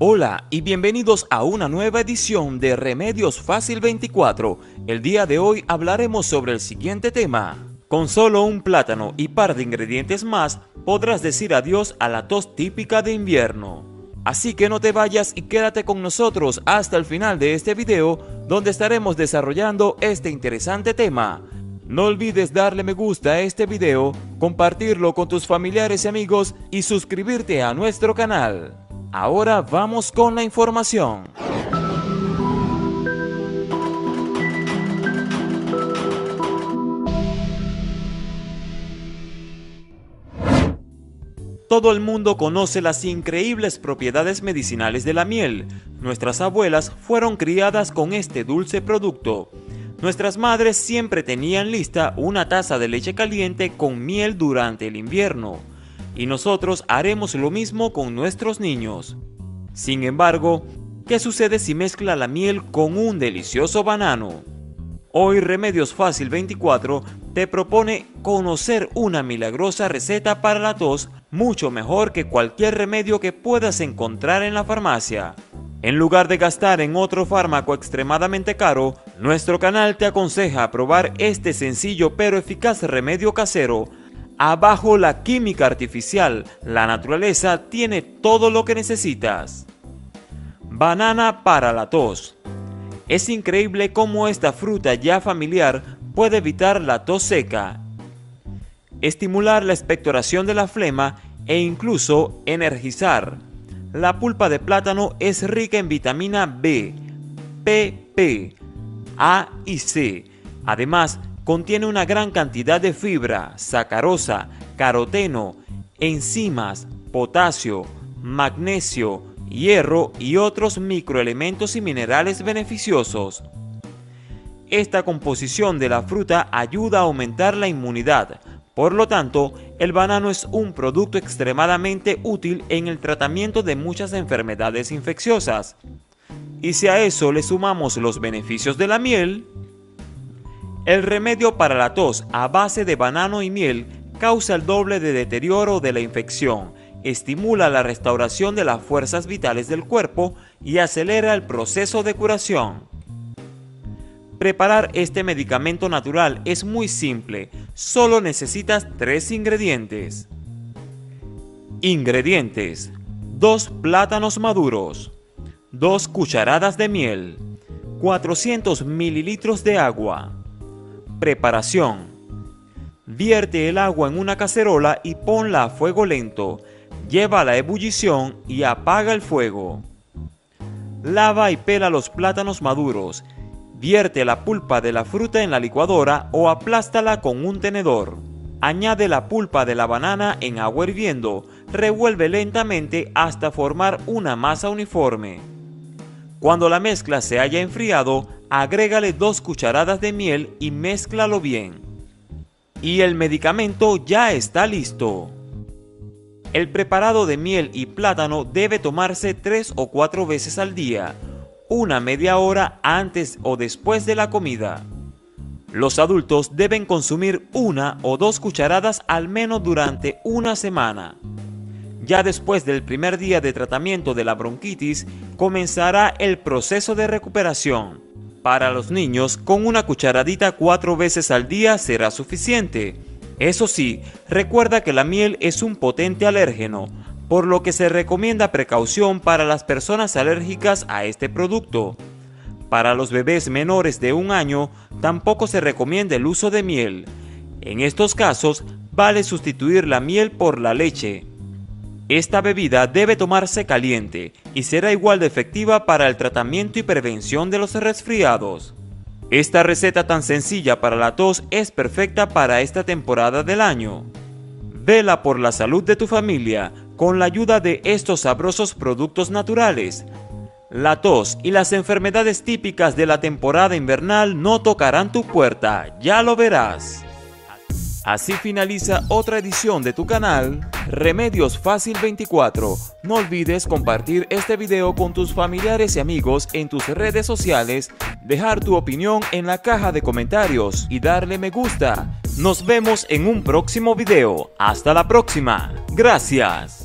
Hola y bienvenidos a una nueva edición de Remedios Fácil 24. El día de hoy hablaremos sobre el siguiente tema. Con solo un plátano y par de ingredientes más, podrás decir adiós a la tos típica de invierno. Así que no te vayas y quédate con nosotros hasta el final de este video, donde estaremos desarrollando este interesante tema. No olvides darle me gusta a este video, compartirlo con tus familiares y amigos y suscribirte a nuestro canal. Ahora vamos con la información. Todo el mundo conoce las increíbles propiedades medicinales de la miel. Nuestras abuelas fueron criadas con este dulce producto. Nuestras madres siempre tenían lista una taza de leche caliente con miel durante el invierno. Y nosotros haremos lo mismo con nuestros niños. Sin embargo, ¿qué sucede si mezcla la miel con un delicioso banano? Hoy Remedios Fácil 24 te propone conocer una milagrosa receta para la tos mucho mejor que cualquier remedio que puedas encontrar en la farmacia. En lugar de gastar en otro fármaco extremadamente caro, nuestro canal te aconseja probar este sencillo pero eficaz remedio casero. Abajo la química artificial, la naturaleza tiene todo lo que necesitas. Banana para la tos. Es increíble cómo esta fruta ya familiar puede evitar la tos seca, estimular la expectoración de la flema e incluso energizar. La pulpa de plátano es rica en vitamina B, PP, A y C. Además, contiene una gran cantidad de fibra, sacarosa, caroteno, enzimas, potasio, magnesio, hierro y otros microelementos y minerales beneficiosos. Esta composición de la fruta ayuda a aumentar la inmunidad. Por lo tanto, el banano es un producto extremadamente útil en el tratamiento de muchas enfermedades infecciosas. Y si a eso le sumamos los beneficios de la miel, el remedio para la tos a base de banano y miel causa el doble de deterioro de la infección, estimula la restauración de las fuerzas vitales del cuerpo y acelera el proceso de curación. Preparar este medicamento natural es muy simple, solo necesitas 3 ingredientes. Ingredientes: 2 plátanos maduros, 2 cucharadas de miel, 400 mililitros de agua. Preparación: vierte el agua en una cacerola y ponla a fuego lento, llévala a ebullición y apaga el fuego. Lava y pela los plátanos maduros. Vierte la pulpa de la fruta en la licuadora o aplástala con un tenedor. Añade la pulpa de la banana en agua hirviendo, revuelve lentamente hasta formar una masa uniforme. Cuando la mezcla se haya enfriado, agrégale 2 cucharadas de miel y mézclalo bien. Y el medicamento ya está listo. El preparado de miel y plátano debe tomarse 3 o 4 veces al día, una media hora antes o después de la comida. Los adultos deben consumir 1 o 2 cucharadas al menos durante una semana. Ya después del primer día de tratamiento de la bronquitis, comenzará el proceso de recuperación. Para los niños, con una cucharadita 4 veces al día será suficiente. Eso sí, recuerda que la miel es un potente alérgeno, por lo que se recomienda precaución para las personas alérgicas a este producto. Para los bebés menores de 1 año, tampoco se recomienda el uso de miel. En estos casos, vale sustituir la miel por la leche. Esta bebida debe tomarse caliente y será igual de efectiva para el tratamiento y prevención de los resfriados. Esta receta tan sencilla para la tos es perfecta para esta temporada del año. Vela por la salud de tu familia con la ayuda de estos sabrosos productos naturales. La tos y las enfermedades típicas de la temporada invernal no tocarán tu puerta, ya lo verás. Así finaliza otra edición de tu canal, Remedios Fácil 24. No olvides compartir este video con tus familiares y amigos en tus redes sociales, dejar tu opinión en la caja de comentarios y darle me gusta. Nos vemos en un próximo video. Hasta la próxima. Gracias.